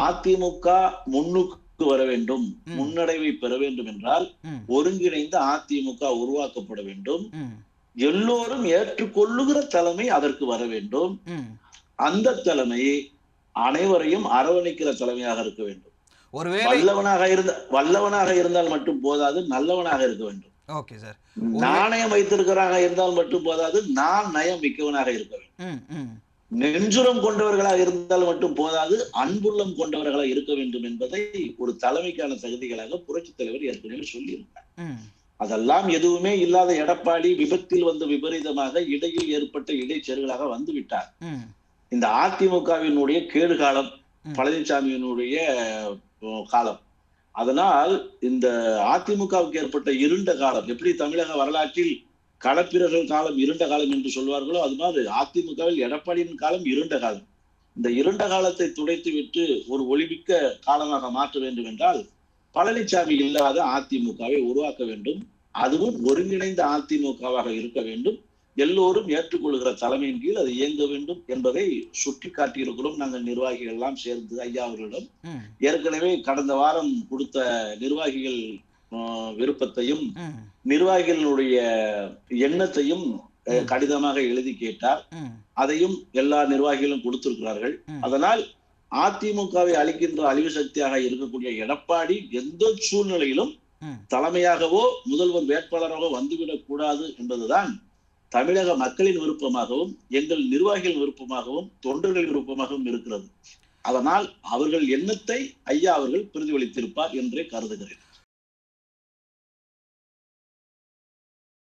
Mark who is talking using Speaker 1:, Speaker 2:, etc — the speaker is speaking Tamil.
Speaker 1: அதிமுக முன்னுக்கு வர வேண்டும், முன்னடைவை பெற வேண்டும் என்றால் ஒருங்கிணைந்த அதிமுக உருவாக்கப்பட வேண்டும். எல்லோரும் ஏற்றுக்கொள்ளுகிற தலைமை அதற்கு வர வேண்டும். அந்த தலைமை அனைவரையும் அரவணைக்கிற தலைமையாக இருக்க வேண்டும். வல்லவனாக இருந்தால் மட்டும் போதாது, நல்லவனாக இருக்க வேண்டும். நாணயம் வைத்திருக்கிறாக இருந்தால் மட்டும் போதாது, நான் நயம் மிக்கவனாக இருக்க வேண்டும். நெஞ்சுரம் கொண்டவர்களாக இருந்தால் மட்டும் போதாது, அன்புள்ளம் கொண்டவர்களாக இருக்க வேண்டும் என்பதை ஒரு தலைமைக்கான தகுதிகளாக புரட்சித் தலைவர் ஏற்கனவே சொல்லியிருந்தார். அதெல்லாம் எதுவுமே இல்லாத எடப்பாடி விபத்தில் வந்து விபரீதமாக இடையில் ஏற்பட்ட இடைச்செருகளாக வந்து விட்டார். இந்த அதிமுகவினுடைய கேடு காலம், பழனிசாமியினுடைய காலம். அதனால் இந்த அதிமுகவுக்கு ஏற்பட்ட இருண்ட காலம், எப்படி தமிழக வரலாற்றில் களப்பிரர்கள் காலம் இருண்ட காலம் என்று சொல்வார்களோ, அது மாதிரி அதிமுகவில் எடப்பாடியின் காலம் இருண்ட காலம். இந்த இருண்ட காலத்தை துடைத்து விட்டு ஒரு ஒளிமிக்க காலமாக மாற்ற வேண்டும் என்றால் பழனிசாமி இல்லாத அதிமுகவை உருவாக்க வேண்டும். அதுவும் ஒருங்கிணைந்த அதிமுகவாக இருக்க வேண்டும். எல்லோரும் ஏற்றுக்கொள்கிற தலைமையின் கீழ் அது இயங்க வேண்டும் என்பதை சுட்டி காட்டியிருக்கிறோம். நாங்கள் நிர்வாகிகள் எல்லாம் சேர்ந்து ஐயா அவர்களிடம் ஏற்கனவே கடந்த வாரம் கொடுத்த நிர்வாகிகள் விருப்பத்தையும் நிர்வாகிகளுடைய எண்ணத்தையும் கடிதமாக எழுதி கேட்டார். அதையும் எல்லா நிர்வாகிகளும் கொடுத்திருக்கிறார்கள். அதனால் அதிமுகவை அளிக்கின்ற அழிவு சக்தியாக இருக்கக்கூடிய எடப்பாடி எந்த சூழ்நிலையிலும் தலைமையாகவோ முதல்வர் வேட்பாளராகவோ வந்துவிடக் கூடாது என்பதுதான் தமிழக மக்களின் விருப்பமாகவும் எங்கள் நிர்வாகிகள் விருப்பமாகவும் தொண்டர்கள் விருப்பமாகவும் இருக்கிறது. அதனால் அவர்கள் எண்ணத்தை ஐயா அவர்கள் பிரதிபலித்திருப்பார் என்றே கருதுகிறேன்.